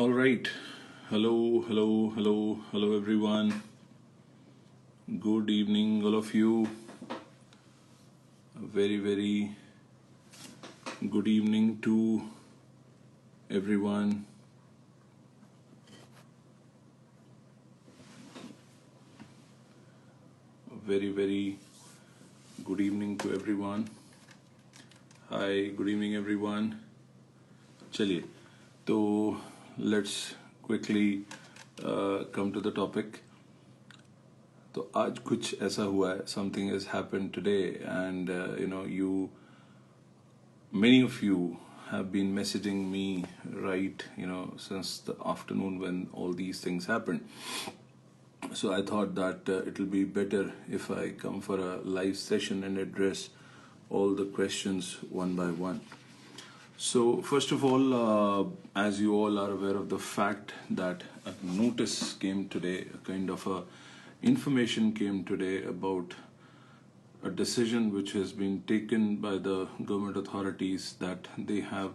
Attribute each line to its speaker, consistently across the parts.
Speaker 1: All right. Hello, everyone. Good evening, all of you. A very good evening to everyone. A very good evening to everyone. Hi, good evening, everyone. चलिए, तो let's quickly come to the topic. तो आज कुछ ऐसा हुआ है, something has happened today, and many of you have been messaging me, right, since the afternoon when all these things happened. So I thought that it will be better if I come for a live session and address all the questions one by one. So first of all, as you all are aware of the fact that a notice came today, a kind of a information came today about a decision which has been taken by the government authorities that they have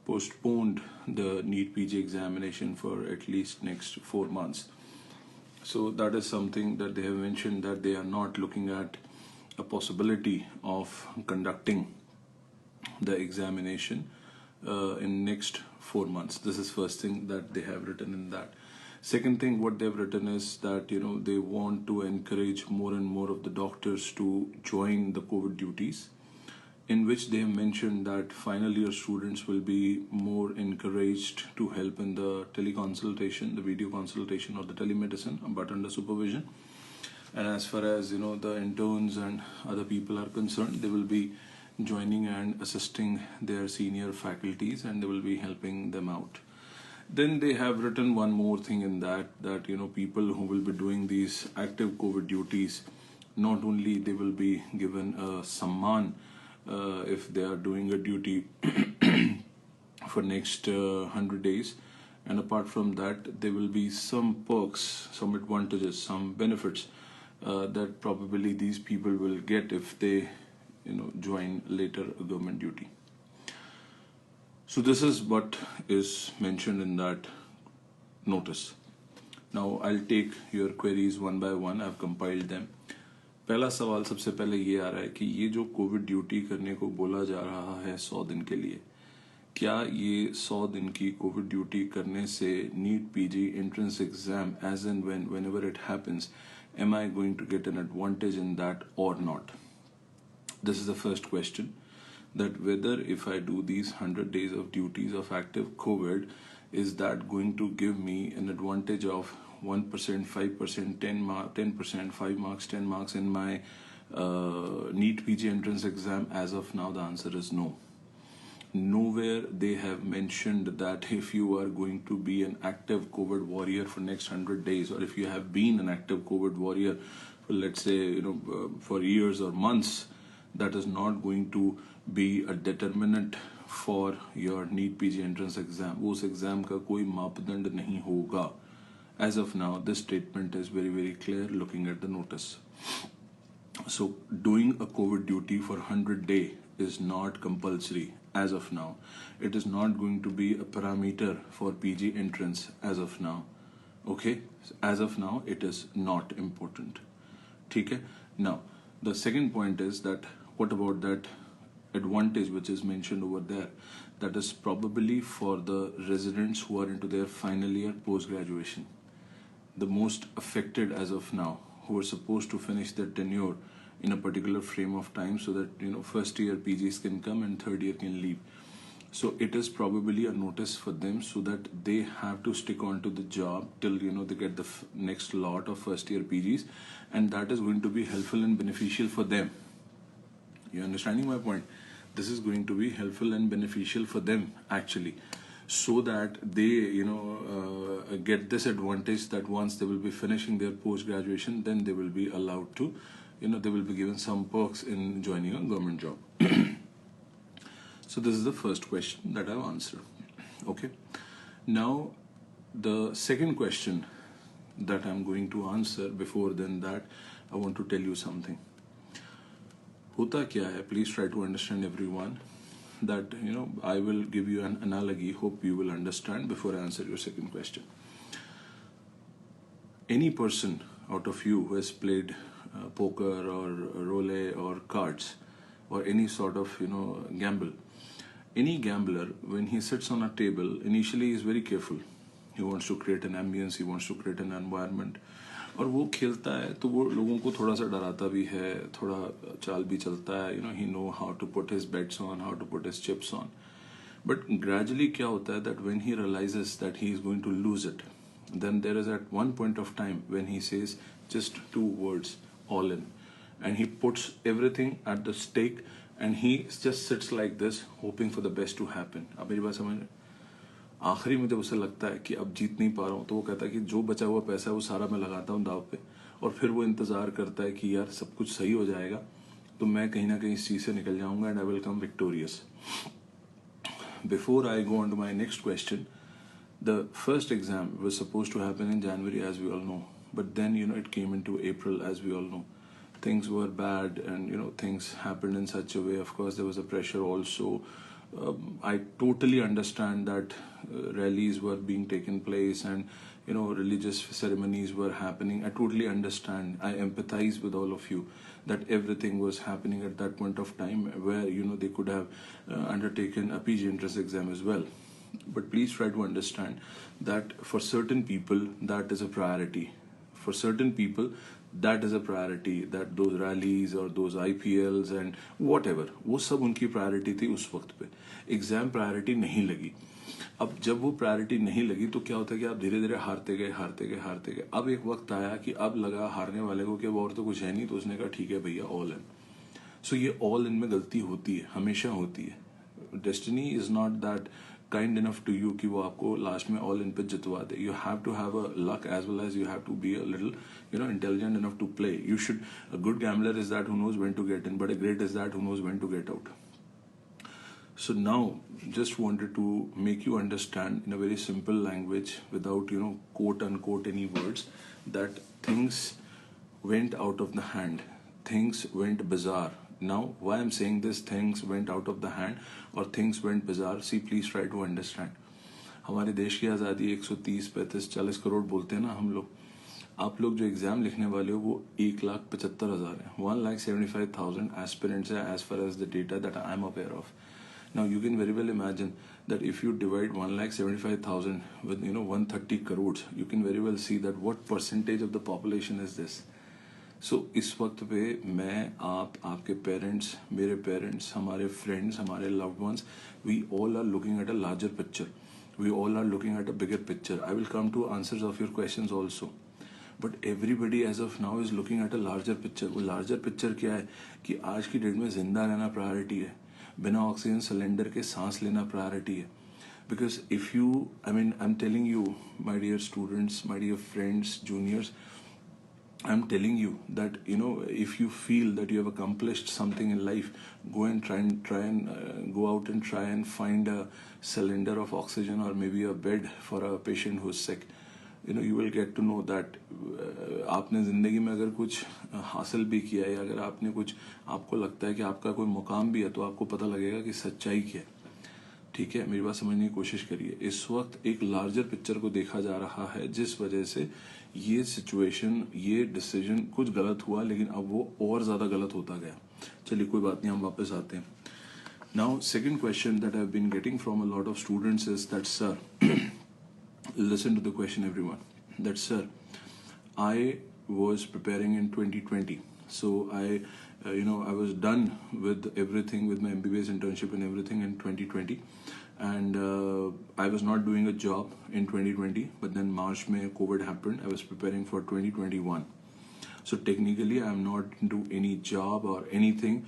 Speaker 1: postponed the NEET PG examination for at least next 4 months. So that is something that they have mentioned, that they are not looking at a possibility of conducting the examination in next 4 months. This is first thing that they have written in that. Second thing what they've written is that they want to encourage more and more of the doctors to join the COVID duties, in which they have mentioned that final year students will be more encouraged to help in the teleconsultation, the video consultation or the telemedicine, but under supervision. And as far as the interns and other people are concerned, they will be joining and assisting their senior faculties, and they will be helping them out. Then they have written one more thing in that people who will be doing these active COVID duties, not only they will be given a samman if they are doing a duty for next 100 days, and apart from that there will be some perks, some advantages, some benefits that probably these people will get if they join later a government duty. So this is what is mentioned in that notice. Now I'll take your queries one by one. I've compiled them. पहला सवाल सबसे पहले ये आ रहा है कि ये जो कोविड ड्यूटी करने को बोला जा रहा है 100 दिन के लिए, क्या ये 100 दिन की कोविड ड्यूटी करने से NEET PG entrance exam as and whenever it happens, am I going to get an advantage in that or not? This is the first question, that whether if I do these 100 days of duties of active COVID, is that going to give me an advantage of 1%, 5%, 10%, 5 marks, 10 marks in my NEET PG entrance exam? As of now, the answer is no. Nowhere they have mentioned that if you are going to be an active COVID warrior for next 100 days, or if you have been an active COVID warrior for, let's say, for years or months, that is not going to be a determinant for your NEET PG entrance exam. वो उस exam का कोई मापदंड नहीं होगा. As of now, this statement is very clear looking at the notice. So doing a COVID duty for 100 days is not compulsory as of now. It is not going to be a parameter for PG entrance as of now. Okay, as of now it is not important. ठीक है. Now the second point is that what about that advantage which is mentioned over there? That is probably for the residents who are into their final year post graduation, the most affected as of now, who are supposed to finish their tenure in a particular frame of time, so that first year PGs can come and third year can leave. So it is probably a notice for them, so that they have to stick on to the job till they get the next lot of first year PGs, and that is going to be helpful and beneficial for them. You understanding my point? This is going to be helpful and beneficial for them actually, so that they get this advantage, that once they will be finishing their post graduation, then they will be allowed to they will be given some perks in joining a government job. So this is the first question that I've answered. Okay, now the second question that I'm going to answer, before then that I want to tell you something. होता क्या है, please try to understand everyone, that, I will give you an analogy, hope you will understand before I answer your second question. Any person out of you who has played poker or roulette or cards or any sort of, gamble, any gambler, when he sits on a table, initially he is very careful. He wants to create an ambience, he wants to create an environment. और वो खेलता है तो वो लोगों को थोड़ा सा डराता भी है, थोड़ा चाल भी चलता है, he know how to put his bets on, how to put his chips on. But gradually क्या होता है that when he realizes that he is going to lose it, then there is at one point of time when he says just 2 words, all in, and he puts everything at the stake and he just sits like this hoping for the best to happen. अब मेरी बात समझ रहे? आखिरी में जब उसे लगता है कि अब जीत नहीं पा रहा हूँ तो वो कहता है कि जो बचा हुआ पैसा है वो सारा मैं लगाता हूँ दाव पे, और फिर वो इंतज़ार करता है कि यार सब कुछ सही हो जाएगा तो मैं कहीं ना कहीं इस चीज़ से निकल जाऊँगा and I will come victorious. Before I go on to my next question, the first exam was supposed to happen in January, as we all know, but then it came into April, as we all know. Things were bad and things happened in such a way. Of course there was a pressure also. I totally understand that rallies were being taken place and religious ceremonies were happening. I totally understand. I empathize with all of you that everything was happening at that point of time where they could have undertaken a PG entrance exam as well. But please try to understand that for certain people that is a priority. For certain people that is a priority, that those rallies or those IPLs and whatever, वो सब उनकी priority थी उस वक्त पे. Exam priority नहीं लगी. अब जब वो प्रायोरिटी नहीं लगी तो क्या होता है कि आप धीरे धीरे हारते गए. अब एक वक्त आया कि अब लगा हारने वाले को कि अब और तो कुछ है नहीं, तो उसने कहा ठीक है भैया ऑल इन. सो ये ऑल इन में गलती होती है, हमेशा होती है. Destiny is not that kind enough to you कि वो आपको लास्ट में ऑल इन पे जितवा दे. You have to have a luck as well as you have to be a little intelligent enough to play. You should, a good gambler is that who knows when to get in, but a great is that who knows when to get out. So now, just wanted to make you understand in a very simple language, without quote unquote any words, that things went out of the hand, things went bizarre. Now, why I'm saying this, things went out of the hand or things went bizarre, see, please try to understand. हमारे देश की आज़ादी 130, 35, 40 करोड़ बोलते हैं ना हम लोग. आप लोग जो एग्जाम लिखने वाले हो वो 1,75,000 है. 1,75,000 एस्पिरेंट्स है as far as the data that I am aware of. Now you can very well imagine that if you divide 1,75,000 with 130 crores, you can very well see that what percentage of the population is this. So इस वक्त पे मैं, आप, आपके parents, मेरे parents, हमारे friends, हमारे loved ones, we all are looking at a larger picture. We all are looking at a bigger picture. I will come to answers of your questions also. But everybody as of now is looking at a larger picture. वो larger picture क्या है कि आज की date में जिंदा रहना priority है, बिना ऑक्सीजन सिलेंडर के सांस लेना प्रायोरिटी है. Because if you, I am telling you my dear students, my dear friends, juniors, I am telling you that if you feel that you have accomplished something in life, go and try and go out and try and find a cylinder of oxygen or maybe a bed for a patient who is sick. You will get to know that आपने ज़िंदगी में अगर कुछ हासिल भी किया है, अगर आपने कुछ, आपको लगता है कि आपका कोई मुकाम भी है, तो आपको पता लगेगा कि सच्चाई क्या है. ठीक है, मेरी बात समझने की कोशिश करिए. इस वक्त एक लार्जर पिक्चर को देखा जा रहा है, जिस वजह से ये सिचुएशन, ये डिसीजन कुछ गलत हुआ, लेकिन अब वो और ज़्यादा गलत होता गया. चलिए कोई बात नहीं, हम वापस आते हैं. Now second question that I have been getting from a lot of students is that sir, listen to the question everyone, that sir, I was preparing in 2020, so I was done with everything, with my MBBS internship and everything in 2020, and I was not doing a job in 2020, but then March mein COVID happened. I was preparing for 2021, so technically I am not into any job or anything.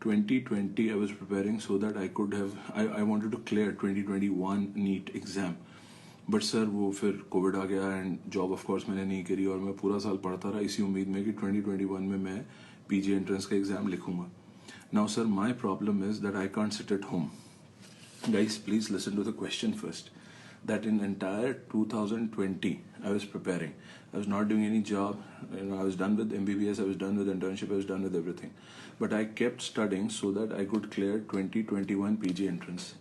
Speaker 1: 2020 I was preparing so that I could have, I wanted to clear 2021 NEET exam. But sir वो फिर Covid आ गया and job of course मैंने नहीं करी, और मैं पूरा साल पढ़ता रहा इसी उम्मीद में कि 2021 में मैं पीजी एंट्रेंस का एग्जाम लिखूंगा. Now sir, my problem is that I can't sit at home. Guys please listen to the question first, that in entire 2020 I was preparing. I was not doing any job. I was done with MBBS, I was done with internship, I was done with everything. But I kept studying so that I could clear 2021 PG entrance.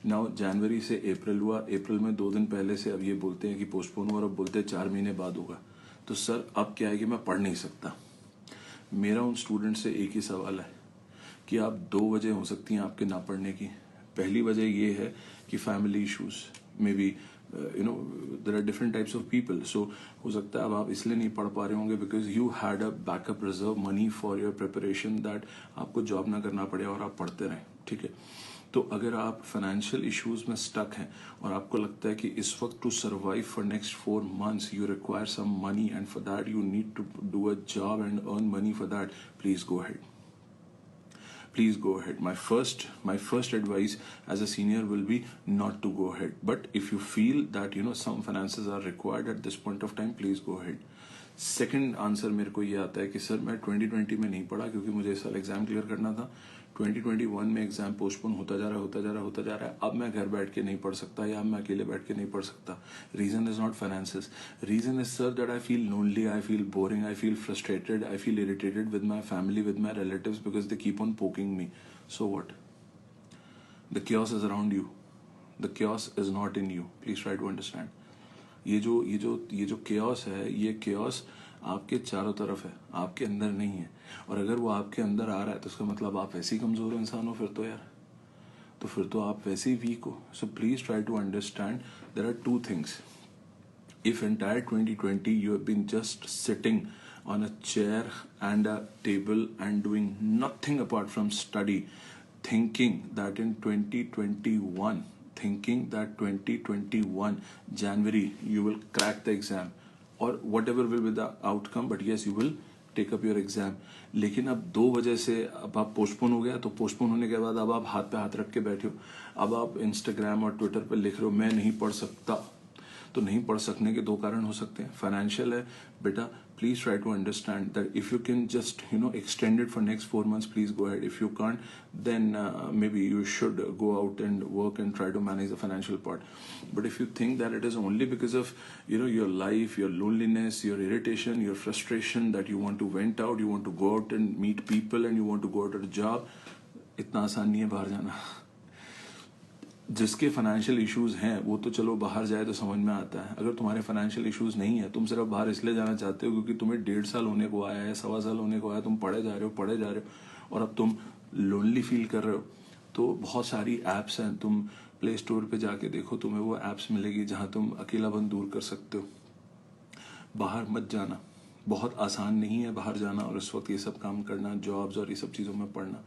Speaker 1: Now जनवरी से अप्रैल हुआ, अप्रैल में 2 दिन पहले से अब ये बोलते हैं कि पोस्टपोन हुआ और अब बोलते हैं 4 महीने बाद होगा. तो सर अब क्या है कि मैं पढ़ नहीं सकता. मेरा उन स्टूडेंट से एक ही सवाल है कि आप 2 वजह हो सकती हैं आपके ना पढ़ने की. पहली वजह ये है कि family issues, may be there are different types of people. So हो सकता है अब आप इसलिए नहीं पढ़ पा रहे होंगे because you had a backup reserve money for your preparation, that आपको जॉब ना करना पड़े और आप पढ़ते रहें. ठीक है. तो अगर आप फाइनेंशियल इश्यूज में स्टक हैं और आपको लगता है कि इस वक्त to survive for next 4 months you require some money and for that you need to do a job and earn money for that, please go ahead. Please go ahead. My first advice as a senior will be not to go ahead. But if you feel that some finances are required at this point of time, please go ahead. Second answer मेरे को ये आता है कि sir मैं 2020 में नहीं पढ़ा क्योंकि मुझे इस साल एग्जाम क्लियर करना था. 2021 में एग्जाम पोस्टपोन होता जा रहा है. अब मैं घर बैठ के नहीं पढ़ सकता या अब मैं अकेले बैठ के नहीं पढ़ सकता. Reason is not finances. Reason is sir that I feel lonely, I feel boring, I feel frustrated, I feel irritated with my family, with my relatives because they keep on poking me. So what? The chaos is around you. The chaos is not in you. Please try to understand. ये जो chaos है, ये chaos आपके चारों तरफ है, आपके अंदर नहीं है. और अगर वो आपके अंदर आ रहा है तो उसका मतलब आप वैसे ही कमजोर इंसान हो फिर तो यार. तो फिर तो आप वैसे ही वीक हो. So please try to understand there are 2 things. If entire 2020 you have been just sitting on a chair and a table and doing nothing apart from study, thinking that 2021 January you will crack the exam or whatever will be the outcome, but yes you will take up your exam. लेकिन अब 2 वजह से अब आप postpone हो गया, तो postpone होने के बाद अब आप हाथ पे हाथ रख के बैठे हो. अब आप इंस्टाग्राम और ट्विटर पे लिख रहे हो मैं नहीं पढ़ सकता. तो नहीं पढ़ सकने के 2 कारण हो सकते हैं. फाइनेंशियल है बेटा, please try to understand that if you can just extend it for next 4 months, please go ahead. If you can't then maybe you should go out and work and try to manage the financial part. But if you think that it is only because of your life, your loneliness, your irritation, your frustration, that you want to vent out, you want to go out and meet people and you want to go out at a job, इतना आसान नहीं है बाहर जाना. जिसके financial issues हैं वो तो चलो बाहर जाए तो समझ में आता है. अगर तुम्हारे फाइनेंशियल इश्यूज नहीं है, तुम सिर्फ बाहर इसलिए जाना चाहते हो क्योंकि तुम्हें 1.5 साल होने को आया है, 1.25 साल होने को आया, तुम पढ़े जा रहे हो और अब तुम लोनली फील कर रहे हो, तो बहुत सारी एप्स हैं. तुम प्ले स्टोर पे जाके देखो, तुम्हें वो एप्स मिलेगी जहां तुम अकेलापन दूर कर सकते हो. बाहर मत जाना. बहुत आसान नहीं है बाहर जाना और इस वक्त ये सब काम करना, जॉब्स और ये सब चीज़ों में पढ़ना.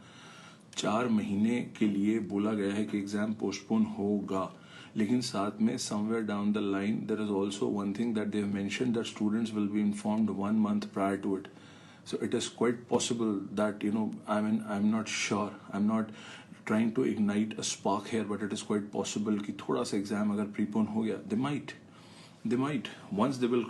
Speaker 1: 4 महीने के लिए बोला गया है कि एग्जाम पोस्टपोन होगा, लेकिन साथ में somewhere down the line there is also one thing that they have mentioned that students will be informed 1 month prior to it. So it is quite possible that I'm not sure, I'm not trying to ignite a spark here, but it is quite possible कि थोड़ा सा exam अगर prepone हो गया, they might once they will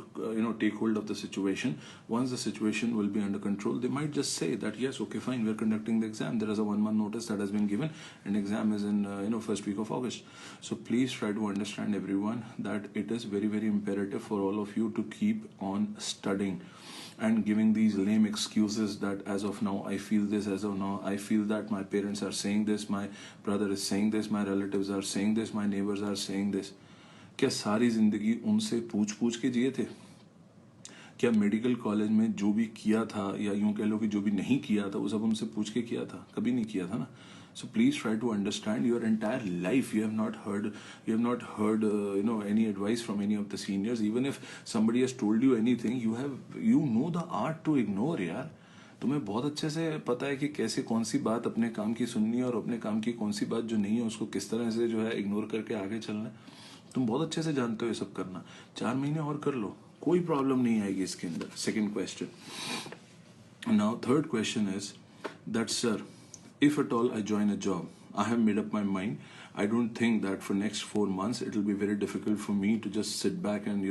Speaker 1: take hold of the situation, once the situation will be under control, they might just say that yes, okay, fine, we are conducting the exam. There is a 1 month notice that has been given and exam is in first week of August. So please try to understand everyone that it is very very imperative for all of you to keep on studying and giving these lame excuses that as of now I feel this, as of now I feel that, my parents are saying this, my brother is saying this, my relatives are saying this, my neighbors are saying this. क्या सारी जिंदगी उनसे पूछ के जिए थे? क्या medical college में जो भी किया था, या यूं कह लो कि जो भी नहीं किया था, वो सब उनसे पूछ के किया था? कभी नहीं किया था ना. So please try to understand, your entire life you have not heard any advice from any of the seniors. Even if somebody has told you anything, you know the art to ignore यार. तुम्हें बहुत अच्छे से पता है कि कैसे कौन सी बात अपने काम की सुननी है और अपने काम की कौन सी बात जो नहीं है उसको किस तरह से इग्नोर करके आगे चलना है. तुम बहुत अच्छे से जानते हो ये सब करना. 4 महीने और कर लो, कोई प्रॉब्लम नहीं आएगी इसके अंदर. Second question. Now third question is that sir, if at all I join a job, I have made up my mind. I don't think that for next 4 months it will be very difficult for me to just sit back and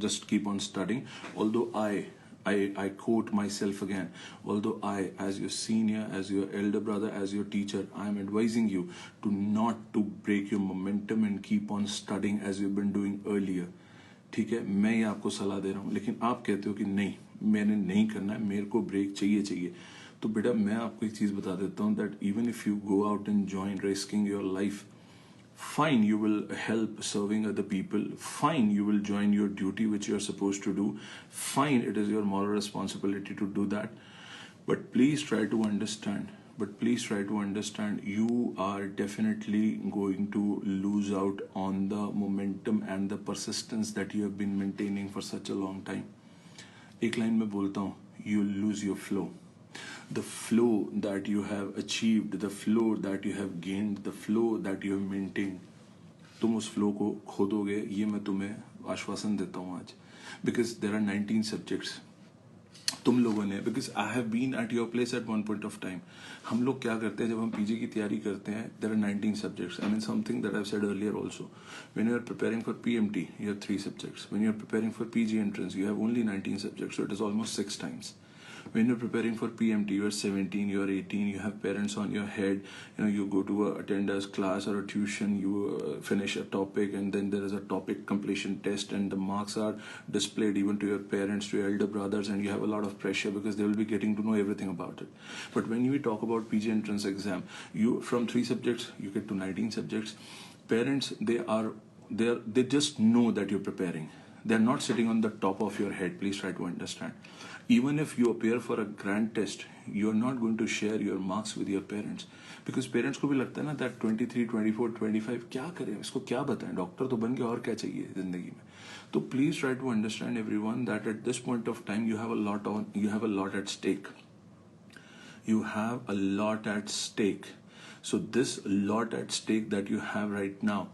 Speaker 1: just keep on studying. Although I quote myself again, although I, as your senior, as your elder brother, as your teacher, I am advising you to not to break your momentum and keep on studying as you've been doing earlier. ठीक है, मैं ये आपको सलाह दे रहा हूँ, लेकिन आप कहते हो कि नहीं मैंने नहीं करना है, मेरे को ब्रेक चाहिए, तो बेटा मैं आपको एक चीज़ बता देता हूँ that even if you go out and join risking your life, fine you will help serving other people, fine you will join your duty which you are supposed to do, fine it is your moral responsibility to do that, but please try to understand you are definitely going to lose out on the momentum and the persistence that you have been maintaining for such a long time. एक line में बोलता हूँ, you lose your flow. The flow that you have achieved, the flow that you have gained, the flow that you have maintained, तुम उस flow को खो दोगे, ये मैं तुम्हें आश्वासन देता हूँ आज. Because there are 19 subjects. तुम लोगों ने, because I have been at your place at one point of time. हम लोग क्या करते हैं जब हम पीजी की तैयारी करते हैं, there are 19 subjects. I mean something that I've said earlier also. When you are preparing for PMT, you have 3 subjects. When you are preparing for PG entrance, you have only 19 subjects. So it is almost 6 times. When you're preparing for PMT, you are 17, you are 18, you have parents on your head, you go to attend a class or a tuition, you finish a topic, and then there is a topic completion test, and the marks are displayed even to your parents, to your elder brothers, and you have a lot of pressure because they will be getting to know everything about it. But when we talk about PG entrance exam, you from 3 subjects, you get to 19 subjects. Parents, they just know that you're preparing. They're not sitting on the top of your head. Please try to understand. Even if you appear for a grand test, you are not going to share your marks with your parents, because parents को भी लगता है ना that 23, 24, 25 क्या करें, इसको क्या बताएं, डॉक्टर तो बन गया और क्या चाहिए जिंदगी में. तो please try to understand everyone that at this point of time you have a lot at stake. You have a lot at stake. So this lot at stake that you have right now,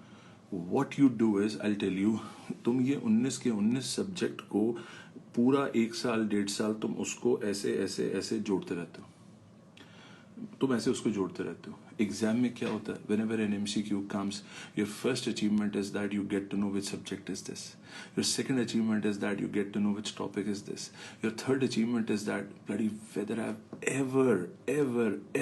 Speaker 1: what you do is, I'll tell you, तुम ये 19 के 19 subject को पूरा 1 साल 1.5 साल तुम उसको ऐसे जोड़ते रहते हो. तुम ऐसे उसको जोड़ते रहते हो. एग्जाम में क्या होता है, whenever an MCQ comes, your first achievement is that you get to know which subject is this. Your second achievement is that you get to know which topic is this. Your third achievement is that bloody whether I've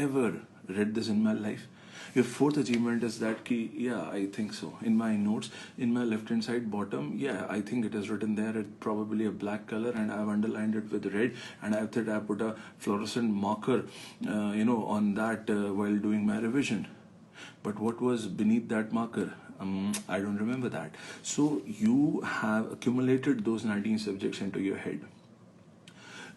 Speaker 1: ever read this in my life. Your fourth achievement is that I think so. In my notes, in my left hand side bottom, I think it is written there. It's probably a black color, and I've underlined it with red, and I put a fluorescent marker, on that while doing my revision. But what was beneath that marker? I don't remember that. So you have accumulated those 19 subjects into your head.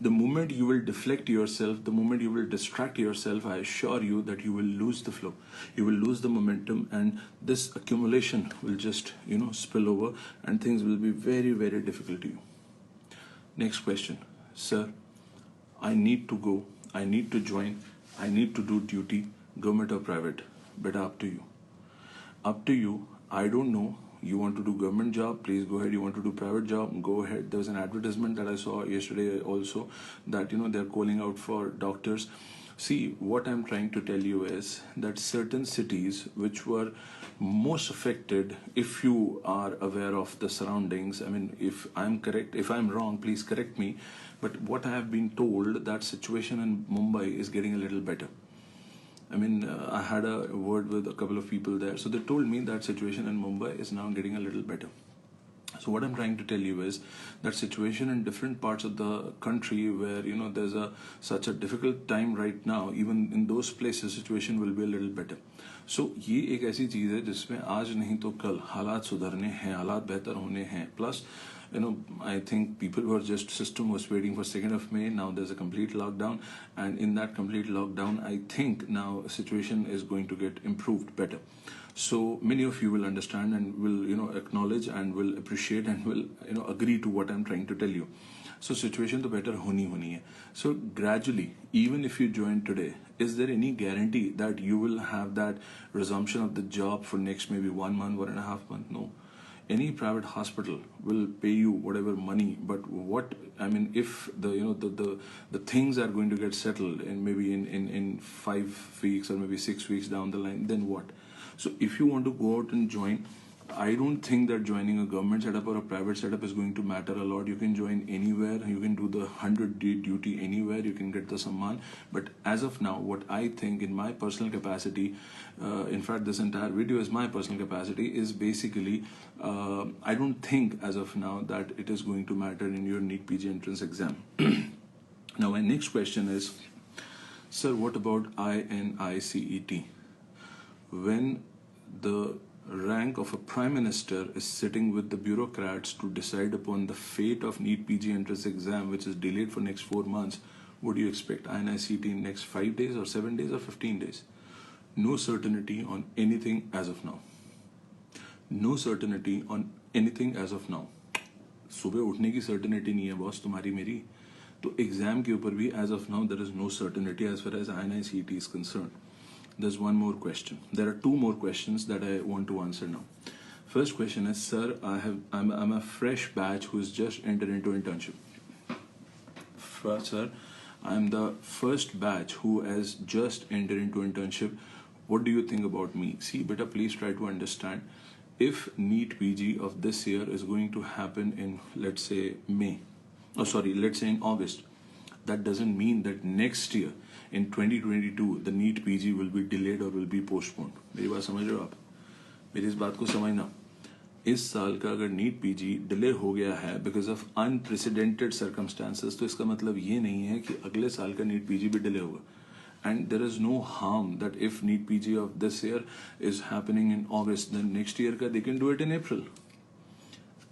Speaker 1: The moment you will deflect yourself, the moment you will distract yourself, I assure you that you will lose the flow. You will lose the momentum, and this accumulation will just, spill over, and things will be very, very difficult to you. Next question. Sir, I need to go, I need to join, I need to do duty, government or private. But up to you. Up to you. I don't know. You want to do government job, please go ahead. You want to do private job, go ahead. There was an advertisement that I saw yesterday also that they're calling out for doctors. See, what I'm trying to tell you is that certain cities which were most affected, if you are aware of the surroundings, I mean, if I'm correct, if I'm wrong, please correct me, but what I have been told, that situation in Mumbai is getting a little better. I mean, I had a word with a couple of people there. So they told me that situation in Mumbai is now getting a little better. So what I'm trying to tell you is that situation in different parts of the country where, there's such a difficult time right now, even in those places, situation will be a little better. So ये एक ऐसी चीज़ है जिसमें आज नहीं तो कल हालात सुधरने हैं, हालात बेहतर होने हैं. Plus, I think people were just, system was waiting for 2nd of May. Now there's a complete lockdown, and in that complete lockdown, I think now situation is going to get improved better. So many of you will understand and will, acknowledge and will appreciate and will, agree to what I'm trying to tell you. So situation to better honi hai. So gradually, even if you join today, is there any guarantee that you will have that resumption of the job for next maybe 1 month, 1.5 months? No. Any private hospital will pay you whatever money, but if the things are going to get settled and maybe in 5 weeks or maybe 6 weeks down the line, then what? So if you want to go out and join, I don't think that joining a government setup or a private setup is going to matter a lot. You can join anywhere, you can do the 100-day duty anywhere, you can get the samman. But as of now, what I think in my personal capacity, in fact this entire video is my personal capacity, is basically I don't think as of now that it is going to matter in your NEET PG entrance exam. Now my next question is, sir, what about INICET? When the rank of a prime minister is sitting with the bureaucrats to decide upon the fate of NEET PG entrance exam, which is delayed for next 4 months, what do you expect? INICET in next 5 days or 7 days or 15 days? No certainty on anything as of now. No certainty on anything as of now. सुबह उठने की certainty नहीं है boss तुम्हारी मेरी, तो exam के ऊपर भी as of now there is no certainty as far as INICET is concerned. There's one more question. There are 2 more questions that I want to answer now. First question is, sir, I'm a fresh batch who's just entered into internship. Sir, I'm the first batch who has just entered into internship. What do you think about me? See, beta, please try to understand. If NEET PG of this year is going to happen in, let's say, let's say in August, that doesn't mean that next year in 2022 the NEET PG will be delayed or will be postponed. मेरी बात समझ रहे हो आप? मेरी इस बात को समझना. इस साल का अगर NEET PG डिले हो गया है because of unprecedented circumstances, तो इसका मतलब ये नहीं है कि अगले साल का NEET PG भी डिले होगा. And there is no harm that if NEET PG of this year is happening in August, then next year they can do it in April,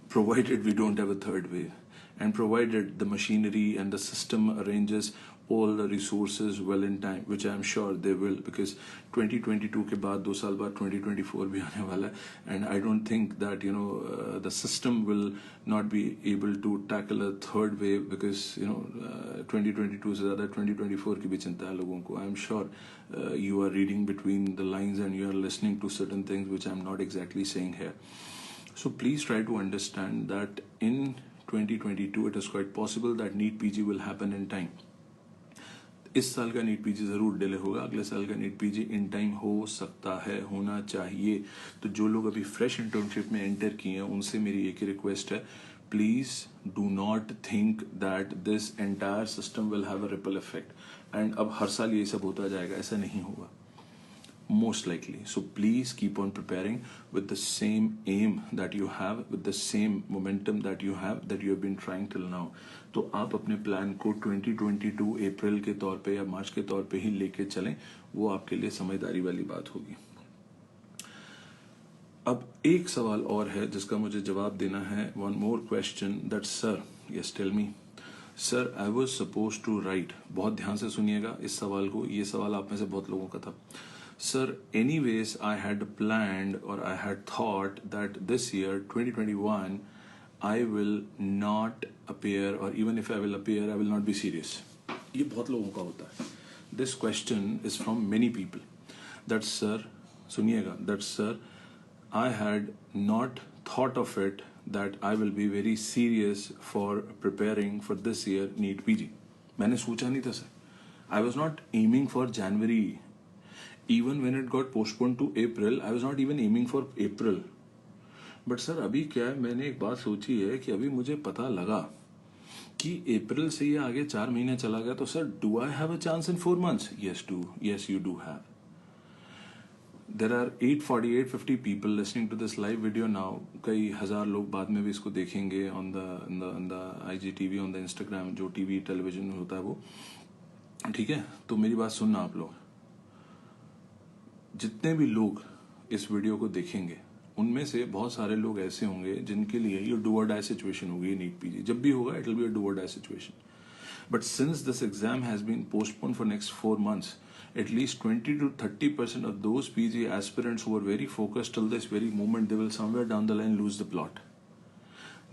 Speaker 1: provided we don't have a third wave, and provided the machinery and the system arranges all the resources well in time, which I am sure they will, because 2022 के बाद 2 साल बाद 2024 भी आने वाला है, and I don't think that the system will not be able to tackle a third wave, because 2022 से ज़्यादा 2024 की भी चिंता है लोगों को. I am sure you are reading between the lines and you are listening to certain things which I am not exactly saying here. So please try to understand that in 2022 it is quite possible that NEET PG will happen in time. इस साल का NEET PG ज़रूर delay होगा, अगले साल का NEET PG in time हो सकता है, होना चाहिए. तो जो लोग अभी फ्रेश इंटर्नशिप में एंटर किए हैं उनसे मेरी एक ही रिक्वेस्ट है, please do not think that this entire system will have a ripple effect and अब हर साल ये सब होता जाएगा, ऐसा नहीं होगा most likely. So please keep on preparing with the same aim that you have, with the same momentum that you have been trying till now. तो आप अपने प्लान को 2022 अप्रैल के तौर पे या मार्च के तौर पे ही लेके चलें, वो आपके लिए समझदारी वाली बात होगी. अब एक सवाल और है जिसका मुझे जवाब देना है. One more question that sir, yes tell me. Sir, I was supposed to write. बहुत ध्यान से सुनिएगा इस सवाल को, ये सवाल आप में से बहुत लोगों का था. Sir, anyways, I had planned or I had thought that this year, 2021, I will not appear, or even if I will appear, I will not be serious. ये बहुत लोगों का होता है. This question is from many people. That sir, सुनिएगा, that sir, I had not thought of it that I will be very serious for preparing for this year NEET PG. मैंने सोचा नहीं था sir. I was not aiming for January. Even when it got postponed to April, I was not even aiming for April. But sir, अभी क्या है, मैंने एक बात सोची है कि अभी मुझे पता लगा कि अप्रैल से ये आगे 4 महीने चला गया, तो sir, do I have a chance in 4 months? Yes, you do have. There are 850 people listening to this live video now. कई हजार लोग बाद में भी इसको देखेंगे on the IGTV, on the Instagram, जो TV टेलीविजन में होता है वो. ठीक है, तो मेरी बात सुनना आप लोग. जितने भी लोग इस वीडियो को देखेंगे उनमें से बहुत सारे लोग ऐसे होंगे जिनके लिए ये डू और डाई सिचुएशन होगी. NEET PG जब भी होगा it will be a do or die situation. But since this exam has been postpone for next 4 months, at least 20 to 30% of those PG aspirants who are very focused till this very moment, they will somewhere down the line lose the plot.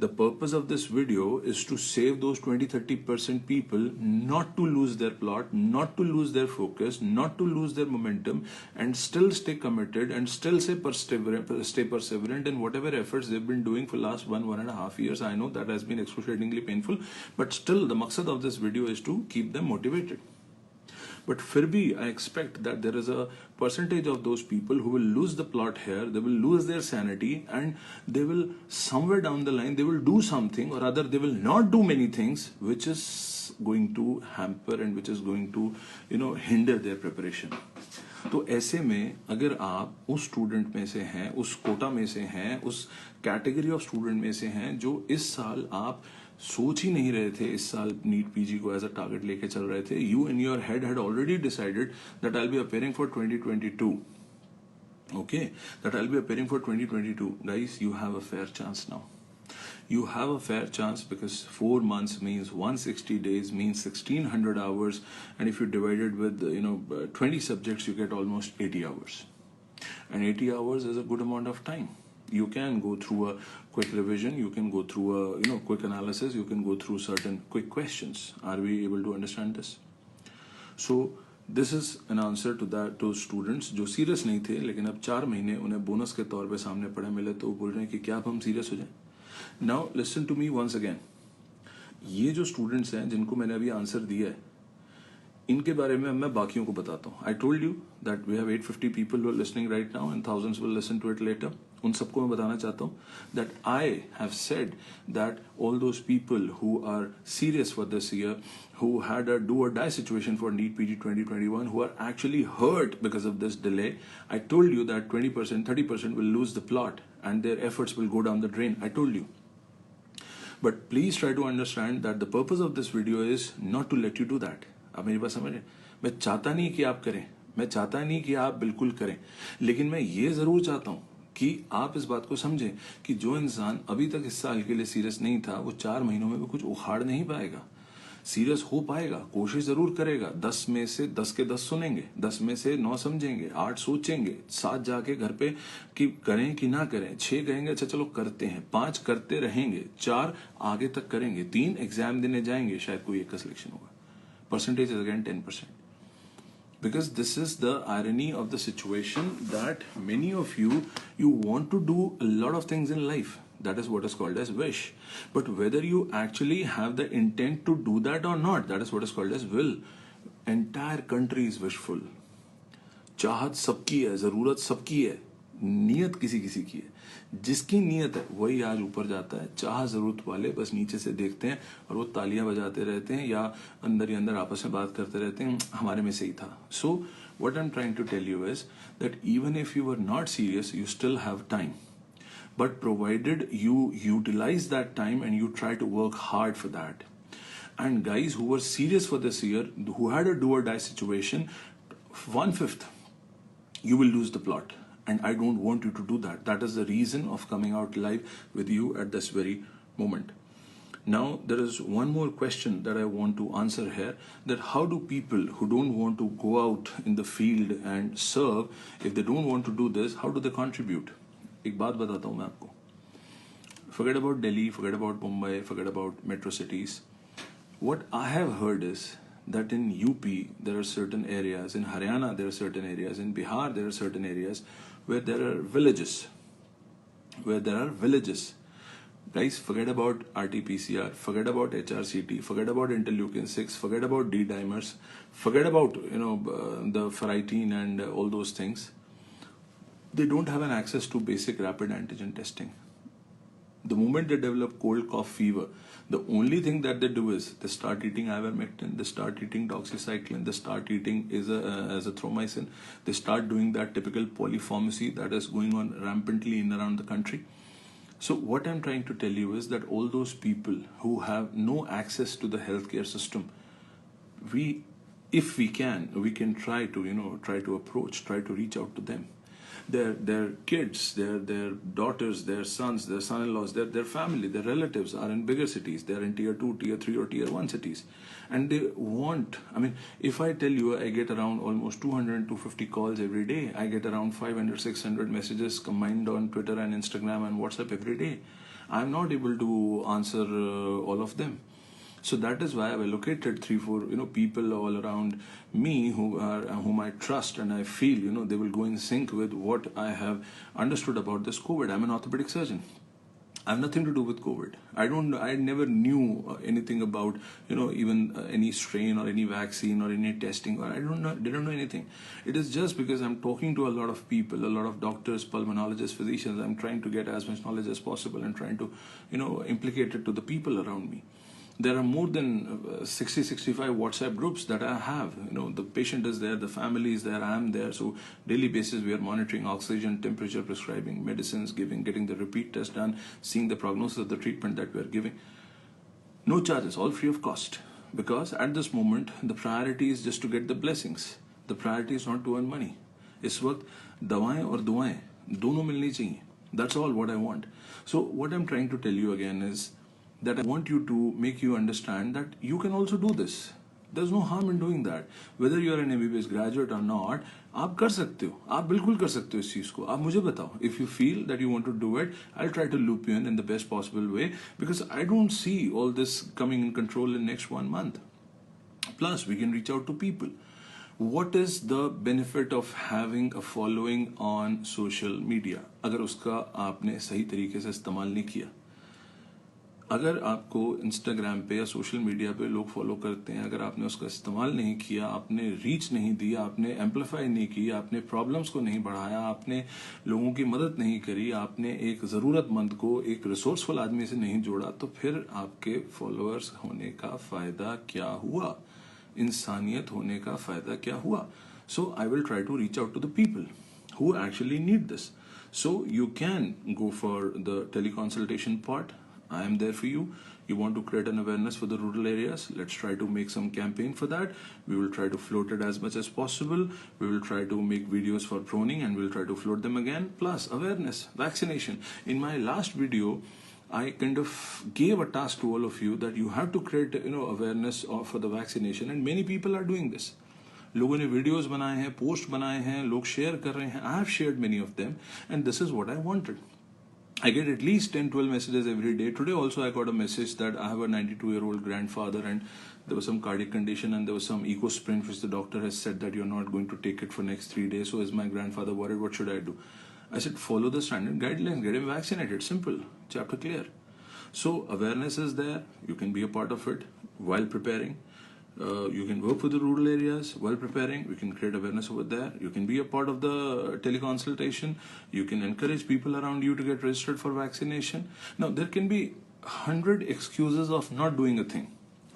Speaker 1: The purpose of this video is to save those 20-30% people not to lose their plot, not to lose their focus, not to lose their momentum, and still stay committed and still stay perseverant in whatever efforts they've been doing for last 1.5 years. I know that has been excruciatingly painful, but still the maqsad of this video is to keep them motivated. But फिर भी I expect that there is a percentage of those people who will lose the plot here, they will lose their sanity, and they will somewhere down the line they will do something or other, they will not do many things which is going to hamper and which is going to hinder their preparation. तो ऐसे में अगर आप उस student में से हैं, उस कोटा में से हैं, उस कैटेगरी ऑफ स्टूडेंट में से हैं जो इस साल आप सोच ही नहीं रहे थे, इस साल नीट पीजी को एज अ टारगेट लेके चल रहे थे, you in your head had already decided that I will be appearing for 2022, okay, that I'll be appearing for 2022, guys, you have a fair chance now. You have a fair chance because 4 months means 160 days means 1600 hours, and if you divide it with 20 subjects, you get almost 80 hours, and 80 hours is a good amount of time. You can go through a quick revision, you can go through a quick analysis, you can go through certain quick questions. Are we able to understand this? So this is an answer to that, to students जो serious नहीं थे लेकिन अब 4 महीने उन्हें bonus के तौर पे सामने पड़े मिले, तो वो बोल रहे हैं कि क्या अब हम सीरियस हो जाएं. Now listen to me once again. ये जो स्टूडेंट्स हैं जिनको मैंने अभी आंसर दिया है, इनके बारे में मैं बाकियों को बताता हूँ. I told you that we have 850 people who are listening right now and thousands will listen to it later. उन सबको मैं बताना चाहता हूँ that I have said that all those people who are serious for this year, who had a do or die situation for NEET PG 2021, who are actually hurt because of this delay. I told you that 20%, 30% will lose the plot and their efforts will go down the drain. I told you. But please try to understand that the purpose of this video is not to let you do that. अब मेरी बात समझ रहे? मैं चाहता नहीं कि आप करें, मैं चाहता नहीं कि आप बिल्कुल करें, लेकिन मैं ये जरूर चाहता हूँ कि आप इस बात को समझें कि जो इंसान अभी तक इस साल के लिए सीरियस नहीं था, वो 4 महीनों में भी कुछ उखाड़ नहीं पाएगा. सीरियस हो पाएगा, कोशिश जरूर करेगा. 10 में से 10 के 10 सुनेंगे, 10 में से 9 समझेंगे, 8 सोचेंगे, 7 जाके घर पे कि करें कि ना करें, 6 कहेंगे अच्छा चलो करते हैं, 5 करते रहेंगे, 4 आगे तक करेंगे, 3 एग्जाम देने जाएंगे, शायद कोई एक का सिलेक्शन होगा. Percentage is again 10%. Because this is the irony of the situation that many of you want to do a lot of things in life. That is what is called as wish. But whether you actually have the intent to do that or not, that is what is called as will. Entire country is wishful. चाहत सबकी है, जरूरत सबकी है, नियत किसी किसी की है. जिसकी नियत है वही आज ऊपर जाता है. चाह जरूरत वाले बस नीचे से देखते हैं और वो तालियां बजाते रहते हैं या अंदर ही अंदर आपस में बात करते रहते हैं, हमारे में से ही था. So what I am trying to tell you is that even if you are not serious, you still have time. But provided you utilize that time and you try to work hard for that. And guys who were serious for this year, who had a do or die situation, 1/5, you will lose the plot. And I don't want you to do that. That is the reason of coming out live with you at this very moment. Now, there is one more question that I want to answer here, that how do people who don't want to go out in the field and serve, if they don't want to do this, how do they contribute? एक बात बताता हूँ मैं आपको. Forget about Delhi, forget about Mumbai, forget about metro cities. What I have heard is that in UP there are certain areas, in Haryana there are certain areas, in Bihar there are certain areas where there are villages. Guys, forget about RT-PCR, forget about HRCT, forget about interleukin 6, forget about D-dimers, forget about the ferritin and all those things. They don't have an access to basic rapid antigen testing. The moment they develop cold, cough, fever, the only thing that they do is they start eating ivermectin, they start eating doxycycline, they start eating azithromycin, they start doing that typical polypharmacy that is going on rampantly in around the country. So what I'm trying to tell you is that all those people who have no access to the healthcare system, if we can try to approach, try to reach out to them. Their kids, their daughters, their sons, their son-in-laws, their family, their relatives are in bigger cities. They are in tier 2, tier 3 or tier 1 cities. And they want, if I tell you I get around almost 200, 250 calls every day, I get around 500, 600 messages combined on Twitter and Instagram and WhatsApp every day. I'm not able to answer all of them. So that is why I've allocated 3-4 people all around me whom I trust and I feel they will go in sync with what I have understood about this COVID. I'm an orthopedic surgeon. I have nothing to do with COVID. I never knew anything about, even any strain or any vaccine or any testing, or didn't know anything. It is just because I'm talking to a lot of people, a lot of doctors, pulmonologists, physicians. I'm trying to get as much knowledge as possible and trying to, implicate it to the people around me. There are more than 65 WhatsApp groups that I have. The patient is there, the family is there, I am there. So daily basis we are monitoring oxygen, temperature, prescribing medicines, getting the repeat test done, seeing the prognosis of the treatment that we are giving. No charges, all free of cost. Because at this moment, the priority is just to get the blessings. The priority is not to earn money. इस वक्त दवाएं और दुआएं दोनों मिलनी चाहिए. That's all what I want. So what I'm trying to tell you again is that I want you to make you understand that you can also do this. There's no harm in doing that. Whether you're an MBBS graduate or not, आप कर सकते हो, आप बिल्कुल कर सकते हो इस चीज को. आप मुझे बताओ. If you feel that you want to do it, I'll try to loop you in the best possible way, because I don't see all this coming in control in next 1 month. Plus, we can reach out to people. What is the benefit of having a following on social media? अगर उसका आपने सही तरीके से इस्तेमाल नहीं किया. अगर आपको इंस्टाग्राम पे या सोशल मीडिया पे लोग फॉलो करते हैं, अगर आपने उसका इस्तेमाल नहीं किया, आपने रीच नहीं दिया, आपने एम्पलीफाई नहीं किया, आपने प्रॉब्लम्स को नहीं बढ़ाया, आपने लोगों की मदद नहीं करी, आपने एक ज़रूरतमंद को एक रिसोर्सफुल आदमी से नहीं जोड़ा, तो फिर आपके फॉलोअर्स होने का फ़ायदा क्या हुआ? इंसानियत होने का फ़ायदा क्या हुआ? So I will try to reach out to the people who actually need this. So you can go for the teleconsultation part. I am there for you. You want to create an awareness for the rural areas? Let's try to make some campaign for that. We will try to float it as much as possible. We will try to make videos for proning and we'll try to float them again. Plus awareness, vaccination. In my last video, I kind of gave a task to all of you that you have to create, awareness for the vaccination, and many people are doing this. लोगों ने videos बनाए हैं, post बनाए हैं, लोग share कर रहे हैं. I have shared many of them, and this is what I wanted. I get at least 10-12 messages every day. Today also I got a message that I have a 92-year-old grandfather and there was some cardiac condition and there was some EcoSprint which the doctor has said that you're not going to take it for next 3 days. So is my grandfather worried? What should I do? I said follow the standard guidelines, get him vaccinated. Simple, chapter clear. So awareness is there. You can be a part of it while preparing. You can work with the rural areas while preparing. We can create awareness over there. You can be a part of the teleconsultation. You can encourage people around you to get registered for vaccination. Now, there can be 100 excuses of not doing a thing.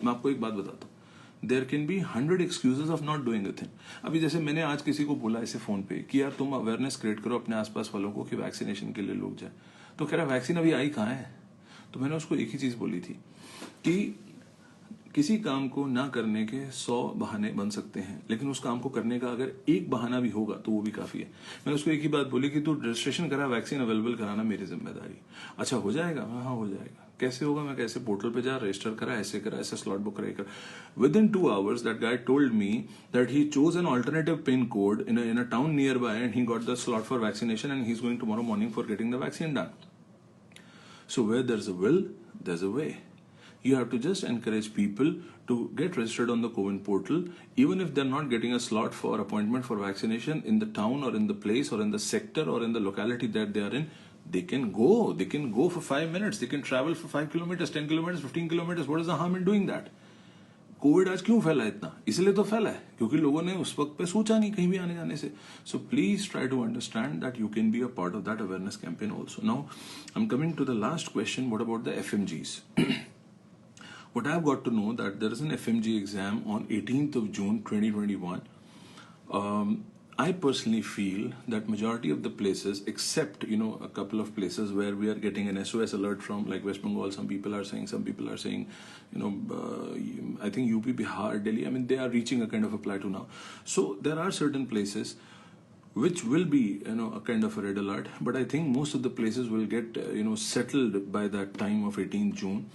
Speaker 1: मैं आपको एक बात बताता हूँ. There can be 100 excuses of not doing a thing. अभी जैसे मैंने आज किसी को बोला ऐसे फोन पे कि यार तुम अवेयरनेस क्रिएट करो अपने आसपास वालों को कि वैक्सीनेशन के लिए लोग जाए. तो कह रहा वैक्सीन अभी आई कहाँ है? तो मैंने उसको एक ही चीज बोली थी कि किसी काम को ना करने के 100 बहाने बन सकते हैं, लेकिन उस काम को करने का अगर एक बहाना भी होगा तो वो भी काफी है. मैंने उसको एक ही बात बोली कि तू रजिस्ट्रेशन करा, वैक्सीन अवेलेबल कराना मेरी जिम्मेदारी. अच्छा हो जाएगा? हाँ हो जाएगा. कैसे होगा? मैं कैसे पोर्टल पे जा, रजिस्टर करा, ऐसे स्लॉट बुक करा. Within 2 hours that guy told me that he chose an alternative pin code in a town nearby and he got the slot for vaccination and he's going tomorrow morning for getting the vaccine done. So where there's a will, there's a way. You have to just encourage people to get registered on the CoWIN portal. Even if they're not getting a slot for appointment for vaccination in the town or in the place or in the sector or in the locality that they are in, they can go. They can go for 5 minutes. They can travel for 5 kilometers, 10 kilometers, 15 kilometers. What is the harm in doing that? Covid आज क्यों फैला इतना? इसलिए तो फैला है क्योंकि लोगों ने उस वक्त पे सोचा नहीं कहीं भी आने जाने से. So please try to understand that you can be a part of that awareness campaign also. Now, I'm coming to the last question. What about the FMGs? What I've got to know that there is an FMG exam on 18th of June 2021. I personally feel that majority of the places, except a couple of places where we are getting an SOS alert from, like West Bengal, some people are saying, I think UP, Bihar, Delhi. I mean, they are reaching a kind of a plateau now. So there are certain places which will be a kind of a red alert, but I think most of the places will get settled by that time of 18th June.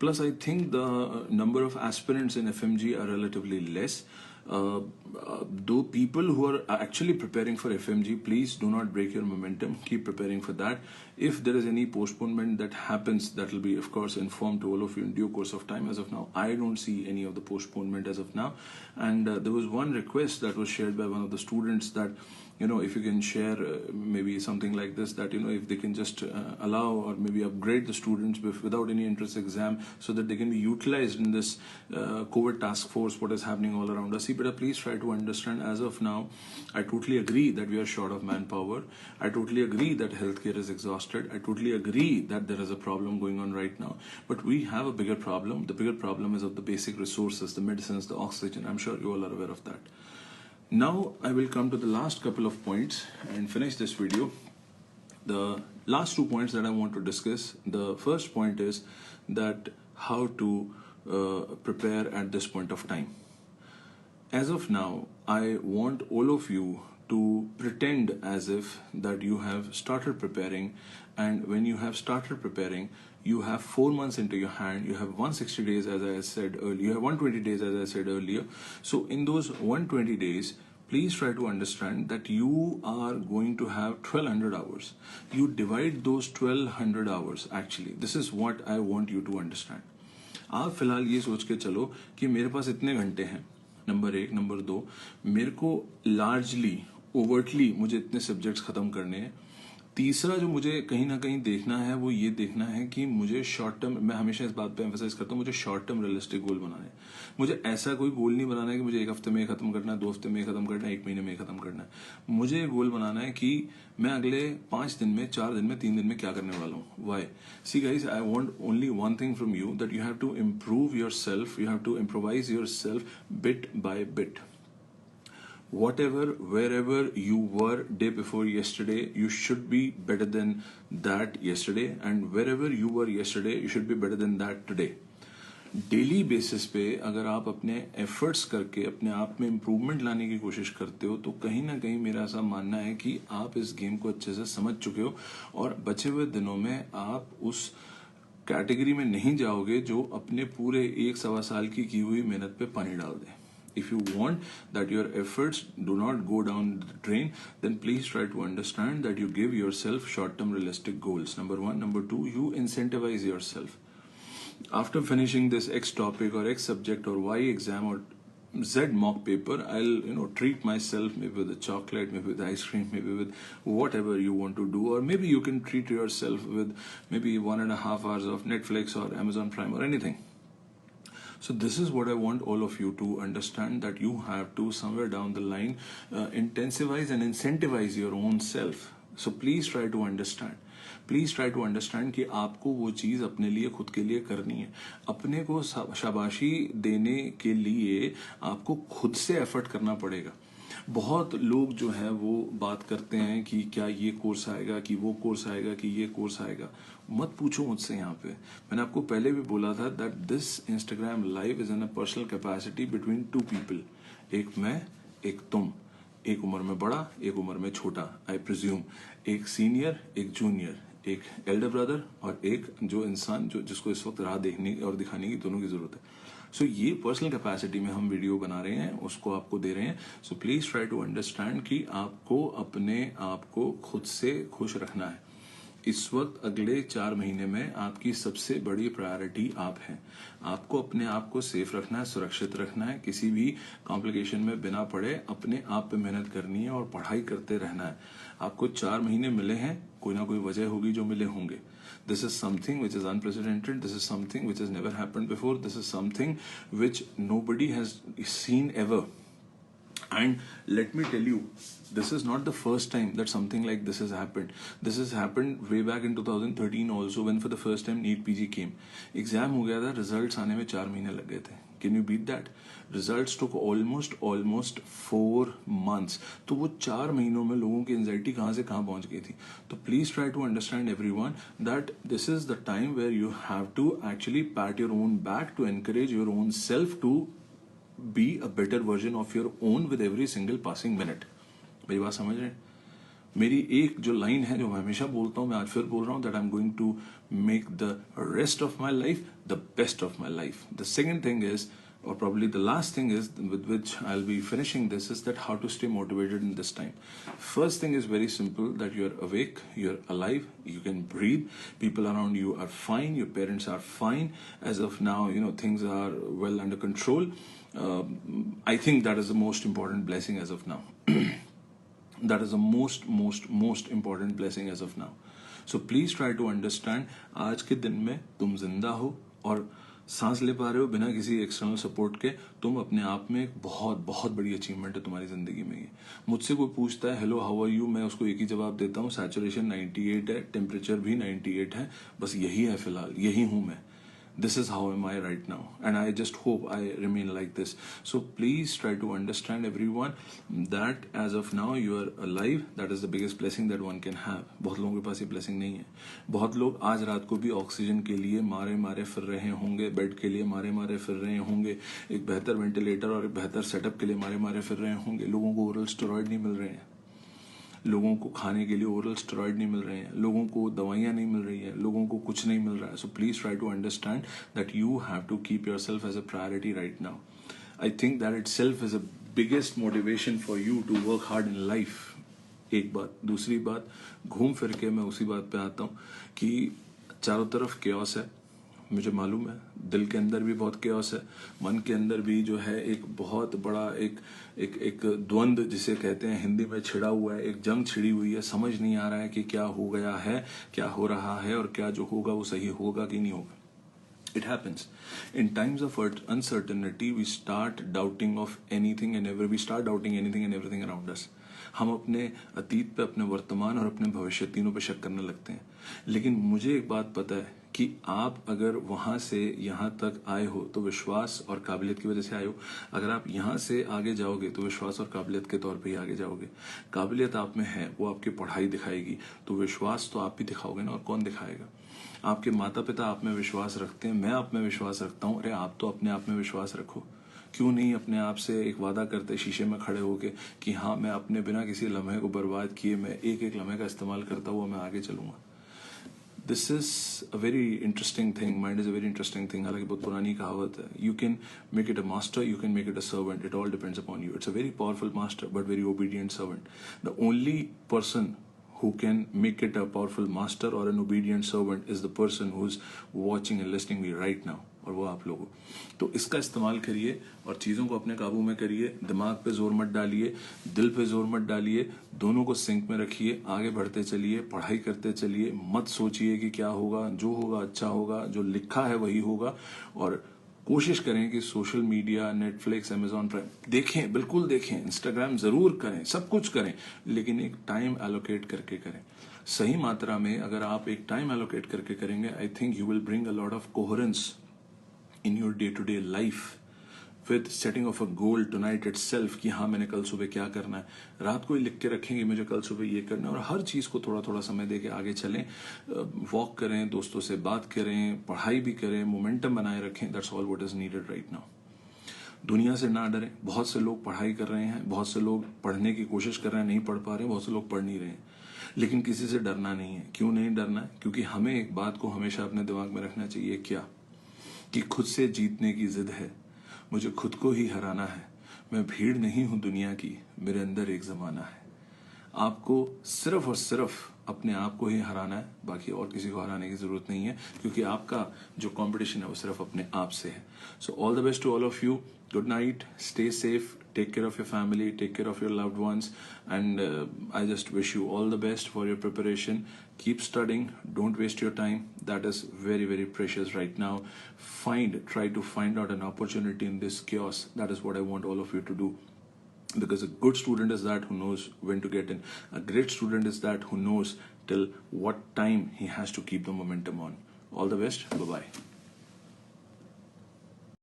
Speaker 1: Plus, I think the number of aspirants in FMG are relatively less. though people who are actually preparing for FMG, please do not break your momentum. Keep preparing for that. If there is any postponement that happens, that will be, of course, informed to all of you in due course of time. As of now, I don't see any of the postponement as of now. And there was one request that was shared by one of the students that, if you can share maybe something like this, that, if they can just allow or maybe upgrade the students without any entrance exam so that they can be utilized in this COVID task force, what is happening all around us. See, but please try to understand, as of now, I totally agree that we are short of manpower. I totally agree that healthcare is exhausted. I totally agree that there is a problem going on right now. But we have a bigger problem. The bigger problem is of the basic resources, the medicines, the oxygen. I'm sure you all are aware of that. Now I will come to the last couple of points and finish this video. The last 2 points that I want to discuss. The first point is that how to prepare at this point of time. As of now, I want all of you to pretend as if that you have started preparing, and when you have started preparing, you have 4 months into your hand, you have 160 days, as I said earlier, you have 120 days, as I said earlier. So in those 120 days, please try to understand that you are going to have 1200 hours. You divide those 1200 hours, actually, this is what I want you to understand. आप फिलहाल ये सोच के चलो कि मेरे पास इतने घंटे हैं, नंबर 1. नंबर 2, मेरे को लार्जली ओवर्टली मुझे इतने सब्जेक्ट्स खत्म करने हैं. तीसरा जो मुझे कहीं ना कहीं देखना है, वो ये देखना है कि मुझे शॉर्ट टर्म, मैं हमेशा इस बात पे एम्फसाइज करता हूँ, मुझे शॉर्ट टर्म रियलिस्टिक गोल बनाना है. मुझे ऐसा कोई गोल नहीं बनाना है कि मुझे 1 हफ्ते में खत्म करना है, 2 हफ्ते में खत्म करना है, 1 महीने में खत्म करना है. मुझे गोल बनाना है कि मैं अगले 5 दिन में, 4 दिन में, 3 दिन में क्या करने वाला हूँ. Why? See guys, I want only one thing from you, that you have to improve yourself, you have to improvise yourself bit by bit. Whatever, wherever you were day before yesterday, you should be better than that yesterday, and wherever you were yesterday, you should be better than that today. Daily basis पे अगर आप अपने efforts करके अपने आप में improvement लाने की कोशिश करते हो, तो कहीं ना कहीं मेरा ऐसा मानना है कि आप इस गेम को अच्छे से समझ चुके हो, और बचे हुए दिनों में आप उस कैटेगरी में नहीं जाओगे जो अपने पूरे 1-1.25 साल की हुई मेहनत पे पानी डाल दे. If you want that your efforts do not go down the drain, then please try to understand that you give yourself short-term realistic goals. Number 1. Number 2, you incentivize yourself. After finishing this X topic or X subject or Y exam or Z mock paper, I'll treat myself maybe with a chocolate, maybe with ice cream, maybe with whatever you want to do, or maybe you can treat yourself with maybe 1.5 hours of Netflix or Amazon Prime or anything. So this is what I want all of you to understand, that you have to somewhere down the line intensivize and incentivize your own self. So please try to understand. Please try to understand कि आपको वो चीज़ अपने लिए, खुद के लिए करनी है. अपने को शाबाशी देने के लिए आपको खुद से एफर्ट करना पड़ेगा. बहुत लोग जो है वो बात करते हैं कि क्या ये कोर्स आएगा, कि वो कोर्स आएगा, कि ये कोर्स आएगा. मत पूछो मुझसे. यहाँ पे मैंने आपको पहले भी बोला था that this Instagram live is in a personal capacity between 2 people. एक मैं, एक तुम. एक उम्र में बड़ा, एक उम्र में छोटा, आई प्रिज्यूम. एक सीनियर, एक जूनियर, एक एल्डर ब्रदर, और एक जो इंसान जिसको इस वक्त राह देखने और दिखाने की दोनों की जरूरत है. सो ये पर्सनल कैपेसिटी में हम वीडियो बना रहे हैं, उसको आपको दे रहे हैं. So please try to understand कि आपको अपने आप को खुद से खुश रखना है. इस वक्त अगले 4 महीने में आपकी सबसे बड़ी प्रायोरिटी आप हैं. आपको अपने आप को सेफ रखना है, सुरक्षित रखना है. किसी भी कॉम्प्लिकेशन में बिना पड़े अपने आप पे मेहनत करनी है और पढ़ाई करते रहना है. आपको 4 महीने मिले हैं, कोई ना कोई वजह होगी जो मिले होंगे. This is something which is unprecedented. This is something which has never happened before. This is something which nobody has seen ever. And let me tell you, this is not the first time that something like this has happened. This has happened way back in 2013 also, when for the first time NEET PG came. Exam हो गया था, results आने में 4 महीने लग गए थे. Can you beat that? Results took almost 4 months. तो वो 4 महीनों में लोगों की एंजाइटी कहाँ से कहाँ पहुँच गई थी. तो please try to understand everyone that this is the time where you have to actually pat your own back, to encourage your own self to be a better version of your own with every single passing minute. मेरी बात समझ रहे हैं? मेरी एक जो line है जो मैं हमेशा बोलता हूँ, मैं आज फिर बोल रहा हूँ, that I'm going to make the rest of my life the best of my life. The second thing is, or probably the last thing is with which I'll be finishing this is that how to stay motivated in this time. First thing is very simple, that you're awake, you're alive, you can breathe, people around you are fine, your parents are fine. As of now, things are well under control. I think that is the most important blessing as of now. That is the most important blessing as of now. So please try to understand, आज के दिन में तुम जिंदा हो और सांस ले पा रहे हो बिना किसी एक्सटर्नल सपोर्ट के, तुम अपने आप में एक बहुत बहुत बड़ी अचीवमेंट है तुम्हारी जिंदगी में ये। मुझसे कोई पूछता है हेलो हाउ आर यू, मैं उसको एक ही जवाब देता हूँ, सैचुरेशन 98 है, टेम्परेचर भी 98 है, बस यही है फिलहाल, यही हूँ मैं। This is how am I right now, and I just hope I remain like this. So please try to understand everyone that as of now you are alive. That is the biggest blessing that one can have. बहुत लोगों के पास ये blessing नहीं है। बहुत लोग आज रात को भी ऑक्सीजन के लिए मारे मारे फिर रहे होंगे, बेड के लिए मारे मारे फिर रहे होंगे, एक बेहतर वेंटिलेटर और एक बेहतर सेटअप के लिए मारे मारे फिर रहे होंगे। लोगों को ओरल स्टेरॉइड नहीं मिल रहे हैं, लोगों को खाने के लिए ओरल स्टेरॉइड नहीं मिल रहे हैं, लोगों को दवाइयाँ नहीं मिल रही हैं, लोगों को कुछ नहीं मिल रहा है। So please try to understand that you have to keep yourself as a priority right now. I think that itself is a biggest motivation for you to work hard in life. एक बात. दूसरी बात, घूम फिर के मैं उसी बात पे आता हूँ कि चारों तरफ केओस है, मुझे मालूम है, दिल के अंदर भी बहुत केओस है, मन के अंदर भी जो है एक बहुत बड़ा एक द्वंद जिसे कहते हैं हिंदी में छिड़ा हुआ है, एक जंग छिड़ी हुई है. समझ नहीं आ रहा है कि क्या हो गया है, क्या हो रहा है, और क्या जो होगा वो सही होगा कि नहीं होगा. It happens. In times of uncertainty, we start doubting of anything and we start doubting anything and everything around us. हम अपने अतीत पे, अपने वर्तमान और अपने भविष्य तीनों पे शक करने लगते हैं. लेकिन मुझे एक बात पता है कि आप अगर वहां से यहाँ तक आए हो तो विश्वास और काबिलियत की वजह से आए हो. अगर आप यहाँ से आगे जाओगे तो विश्वास और काबिलियत के तौर पे ही आगे जाओगे. काबिलियत आप में है, वो आपकी पढ़ाई दिखाएगी, तो विश्वास तो आप भी दिखाओगे ना, और कौन दिखाएगा. आपके माता पिता आप में विश्वास रखते हैं, मैं आप में विश्वास रखता हूँ. अरे आप तो अपने आप में विश्वास रखो. क्यों नहीं अपने आप से एक वादा करते शीशे में खड़े होके कि हाँ, मैं अपने बिना किसी लम्हे को बर्बाद किए मैं एक एक लम्हे का इस्तेमाल करता हुआ मैं आगे चलूंगा. This is a very interesting thing. Mind is a very interesting thing. हालांकि बहुत पुरानी कहावत है, you can make it a master, you can make it a servant, it all depends upon you. It's a very powerful master but very obedient servant. The only person who can make it a powerful master or an obedient servant is the person who's watching and listening me right now. और वो आप लोगों. तो इसका इस्तेमाल करिए और चीज़ों को अपने काबू में करिए. दिमाग पे जोर मत डालिए, दिल पे जोर मत डालिए, दोनों को सिंक में रखिए. आगे बढ़ते चलिए, पढ़ाई करते चलिए. मत सोचिए कि क्या होगा, जो होगा अच्छा होगा, जो लिखा है वही होगा. और कोशिश करें कि social media, Netflix, Amazon prime देखें, बिल्कुल देखें, इंस्टाग्राम जरूर करें, सब कुछ करें, लेकिन एक टाइम एलोकेट करके करें. सही मात्रा में अगर आप एक टाइम एलोकेट करके करेंगे, I think you will bring a lot of coherence in your day to day life with setting of a goal tonight itself कि हाँ, मैंने कल सुबह क्या करना है. रात को ही लिख के रखेंगे मुझे कल सुबह ये करना है, और हर चीज़ को थोड़ा थोड़ा समय दे के आगे चलें. वॉक करें, दोस्तों से बात करें, पढ़ाई भी करें, मोमेंटम बनाए रखें. That's all what is needed right now. दुनिया से ना डरें. बहुत से लोग पढ़ाई कर रहे हैं, बहुत से लोग पढ़ने की कोशिश कर रहे हैं, नहीं पढ़ पा रहे हैं, बहुत से लोग पढ़ नहीं रहे हैं. लेकिन किसी से डरना नहीं है. क्यों नहीं डरना है? क्योंकि हमें एक बात को हमेशा अपने दिमाग में रखना चाहिए, क्या कि खुद से जीतने की जिद है, मुझे खुद को ही हराना है. मैं भीड़ नहीं हूं दुनिया की, मेरे अंदर एक जमाना है. आपको सिर्फ और सिर्फ अपने आप को ही हराना है, बाकी और किसी को हराने की जरूरत नहीं है, क्योंकि आपका जो कंपटीशन है वो सिर्फ अपने आप से है. So all the best to all of you. Good night, stay safe, take care of your family, take care of your loved ones, and I just wish you all the best for your preparation. Keep studying, don't waste your time. That is very, very precious right now. Try to find out an opportunity in this chaos. That is what I want all of you to do. Because a good student is that who knows when to get in. A great student is that who knows till what time he has to keep the momentum on. All the best. Bye-bye.